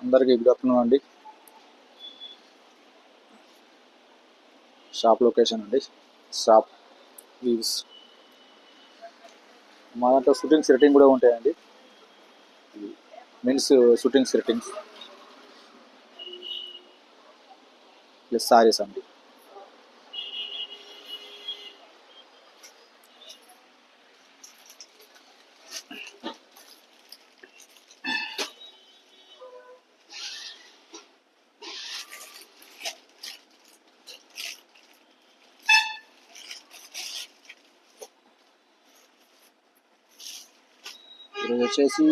అందరికీ good afternoon అండి. Shop location అండి, షాప్ వ్యూస్. మా దాంట్లో షూటింగ్ సెట్టింగ్ కూడా ఉంటాయండి. Men's shooting settings plus saris అండి. ఇది వచ్చేసి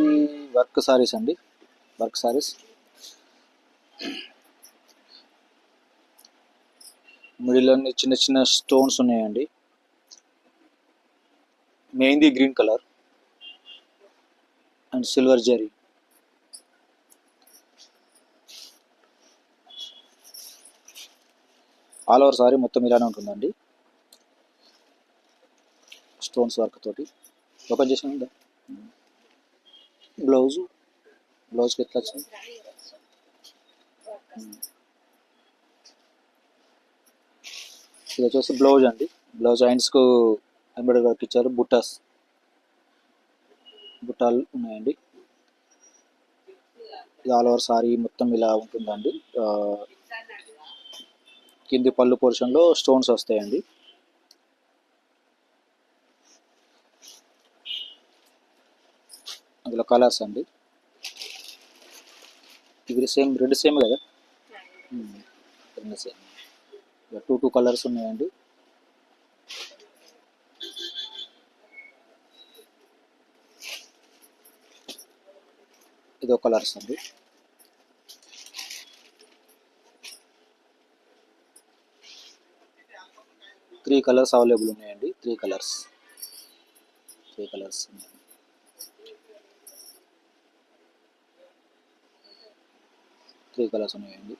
వర్క్ సారీస్ అండి, వర్క్ సారీస్. మిడిల్ అన్ని చిన్న చిన్న స్టోన్స్ ఉన్నాయండి. Mehndi green colour and silver zari. All over sorry మొత్తం ఇలానే ఉంటుందండి, స్టోన్స్ వర్క్ తోటి. ఓపెన్ చేసిన బ్లౌజ్కి ఎట్లా వచ్చింది. ఇది వచ్చేసి బ్లౌజ్ అండి. బ్లౌజ్ హ్యాండ్స్కు ఎంబ్రాయిడరీ వర్క్ ఇచ్చారు. బుట్టాలు ఉన్నాయండి. ఇది ఆల్ ఓవర్ సారీ మొత్తం ఇలా ఉంటుందండి. కింది పళ్ళు పోర్షన్లో స్టోన్స్ వస్తాయండి. అందులో కలర్స్ అండి. ఇవి సేమ్ రెండు సేమ్ కదా, రెండు సేమ్. టూ కలర్స్ ఉన్నాయండి. ఇదో కలర్స్ అండి. త్రీ కలర్స్ అవైలబుల్ ఉన్నాయండి. త్రీ కలర్స్ ఉన్నాయండి. త్రీ కలర్స్ ఉన్నాయండి.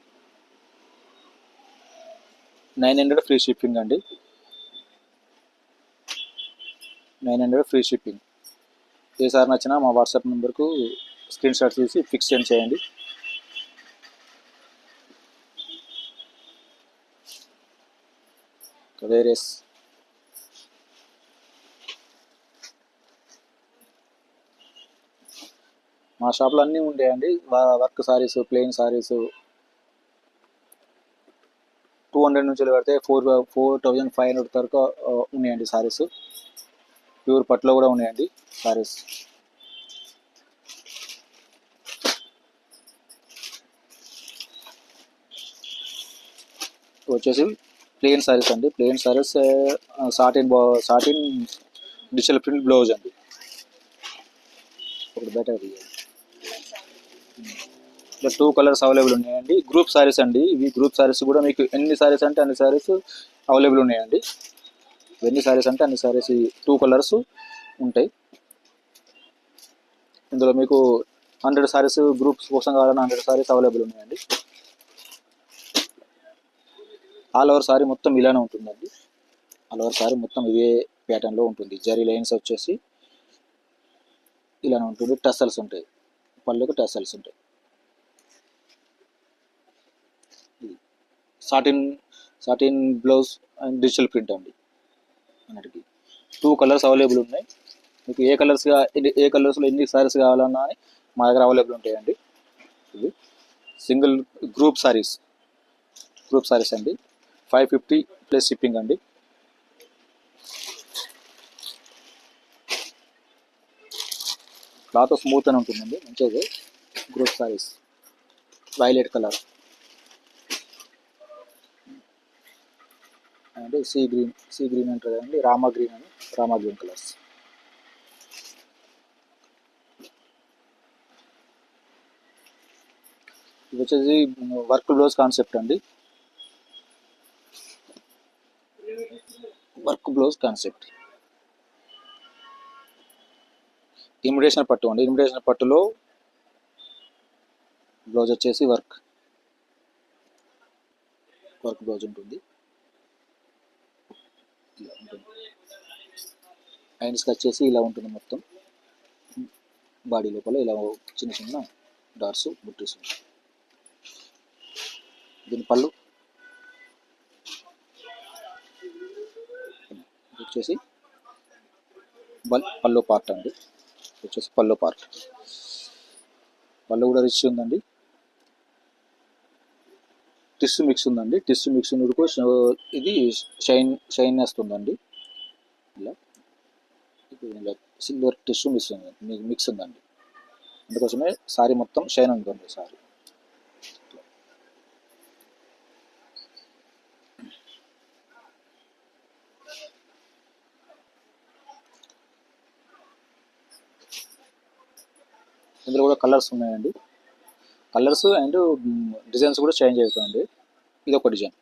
900 ఫ్రీ షిప్పింగ్ అండి. 900 ఫ్రీ షిప్పింగ్. ఏ సార్ నచ్చినా మా వాట్సాప్ నెంబర్కు స్క్రీన్ షాట్ తీసి ఫిక్స్ సెండ్ చేయండి. వేరేస్ మా షాప్లో అన్నీ ఉంటాయండి. వర్క్ సారీస్, ప్లెయిన్ సారీస్ 200 నుంచి పెడితే 4500 వరకు ఉన్నాయండి సారీస్. ప్యూర్ పట్టులో కూడా ఉన్నాయండి సారీస్. వచ్చేసి ప్లెయిన్ సారీస్ అండి. Plain saris satin digital print blouse అండి. ఒకటి బెటర్. ఇట్లా 2 కలర్స్ అవైలబుల్ ఉన్నాయండి. గ్రూప్ సారీస్ అండి. ఇవి గ్రూప్ సారీస్ కూడా మీకు ఎన్ని సారీస్ అంటే అన్ని సారీస్ అవైలబుల్ ఉన్నాయండి. ఎన్ని సారీస్ అంటే అన్ని సారీస్ 2 కలర్స్ ఉంటాయి. ఇందులో మీకు 100 సారీస్ గ్రూప్స్ కోసం కావాలన్నా 100 సారీస్ అవైలబుల్ ఉన్నాయండి. ఆల్ ఓవర్ సారీ మొత్తం ఇలానే ఉంటుందండి. ఆల్ ఓవర్ సారీ మొత్తం ఇవే ప్యాటర్న్లో ఉంటుంది. జరీ లైన్స్ వచ్చేసి ఇలానే ఉంటుంది. టసల్స్ ఉంటాయి, పళ్ళుకు టసల్స్ ఉంటాయి. Satin blouse and digital print అండి. అన్నిటికీ 2 కలర్స్ అవైలబుల్ ఉన్నాయి. మీకు ఏ కలర్స్లో ఎన్ని సారీస్ కావాలన్నా అని మా దగ్గర అవైలబుల్ ఉంటాయండి. ఇది సింగిల్ గ్రూప్ సారీస్ అండి. 550 ప్లస్ షిప్పింగ్ అండి. క్లాత్ స్మూత్ అని ఉంటుందండి, మంచిది. Group saris violet colour and sea green అంటారు కదండి, రామా గ్రీన్ కలర్స్. ఇది వచ్చేసి వర్క్ బ్లౌజ్ కాన్సెప్ట్ అండి. వర్క్ బ్లౌజ్ కాన్సెప్ట్ ఇమిటేషన్ పట్టు అండి. ఇమిటేషన్ పట్టులో బ్లౌజ్ వచ్చేసి వర్క్ బ్లౌజ్ ఉంటుంది. ఇలా ఉంటుంది. హ్యాండ్స్కి వచ్చేసి ఇలా ఉంటుంది. మొత్తం బాడీ లోపల ఇలా చిన్న చిన్న డాట్స్ బుట్టీస్ ఉంటాయి. దీని పళ్ళు వచ్చేసి పళ్ళు పార్ట్ అండి. వచ్చేసి పళ్ళు పార్ట్. పళ్ళు కూడా రిచ్ ఉందండి. టిష్యూ మిక్స్ ఉందండి. టిష్యూ మిక్స్ ఉడుకు ఇది షైన్ వస్తుందండి. ఇలా ఇలా సిల్వర్ టిష్యూ మిక్స్ ఉందండి. అందుకోసమే సారీ మొత్తం షైన్ ఉంటుంది. సారీ ఇందులో కూడా కలర్స్ ఉన్నాయండి. కలర్స్ అండ్ డిజైన్స్ కూడా చేంజ్ అవుతాయండి. ఇది ఒక డిజైన్.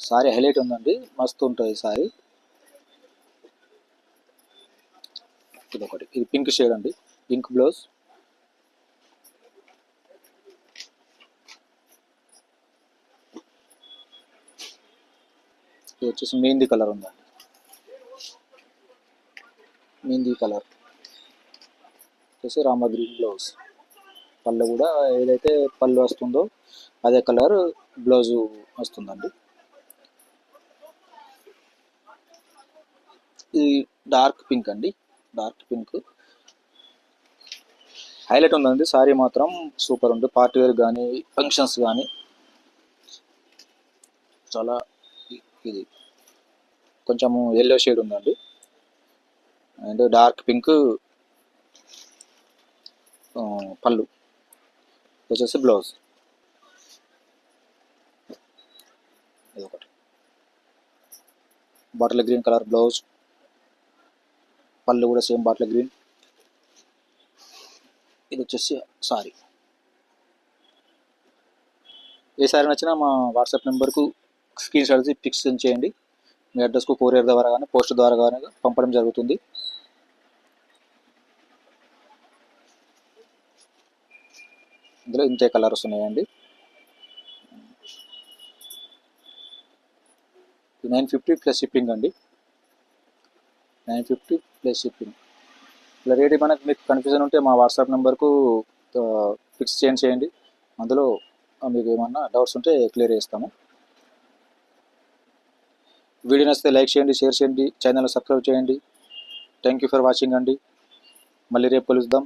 సారీ హైలైట్ ఉందండి, మస్తు ఉంటుంది సారీ. ఇది ఒకటి, ఇది పింక్ షేడ్ అండి, పింక్ బ్లౌజ్. ఇది వచ్చేసి మెహందీ కలర్ ఉందండి, మెహందీ కలర్ వచ్చేసి రామా గ్రీన్ బ్లౌజ్. పళ్ళు కూడా ఏదైతే పళ్ళు వస్తుందో అదే కలర్ బ్లౌజు వస్తుందండి. ఇది డార్క్ పింక్ అండి, డార్క్ పింక్ హైలైట్ ఉందండి. సారీ మాత్రం సూపర్ ఉంది. పార్టీ వేర్ కానీ ఫంక్షన్స్ కానీ చాలా. ఇది కొంచెము ఎల్లో షేడ్ ఉందండి అండ్ డార్క్ పింక్ పళ్ళు వచ్చేసి బ్లౌజ్. ఇది ఒకటి బాటిల్ గ్రీన్ కలర్ బ్లౌజ్, పళ్ళు కూడా సేమ్ బాటిల్ గ్రీన్. ఇది వచ్చేసి సారీ. ఏ సారీ నచ్చినా మా వాట్సాప్ నెంబర్కు స్క్రీన్ షాట్ తీసి పిక్స్ సెండ్ చేయండి. మీ అడ్రస్కు కొరియర్ ద్వారా కానీ పోస్ట్ ద్వారా కానీ పంపడం జరుగుతుంది. ఇందులో ఇంతే కలర్స్ ఉన్నాయండి. 950 ప్లస్ షిప్పింగ్ అండి, 950 ప్లస్ షిప్పింగ్. ఇలా రేట్ మనకు మీకు కన్ఫ్యూజన్ ఉంటే మా వాట్సాప్ నెంబర్కు ఫిక్స్ చేయండి. అందులో మీకు ఏమన్నా డౌట్స్ ఉంటే క్లియర్ చేస్తాము. వీడియో నచ్చితే లైక్ చేయండి, షేర్ చేయండి, ఛానల్ సబ్స్క్రైబ్ చేయండి. థ్యాంక్ యూ ఫర్ వాచింగ్ అండి. మళ్ళీ రేపు కలుద్దాం.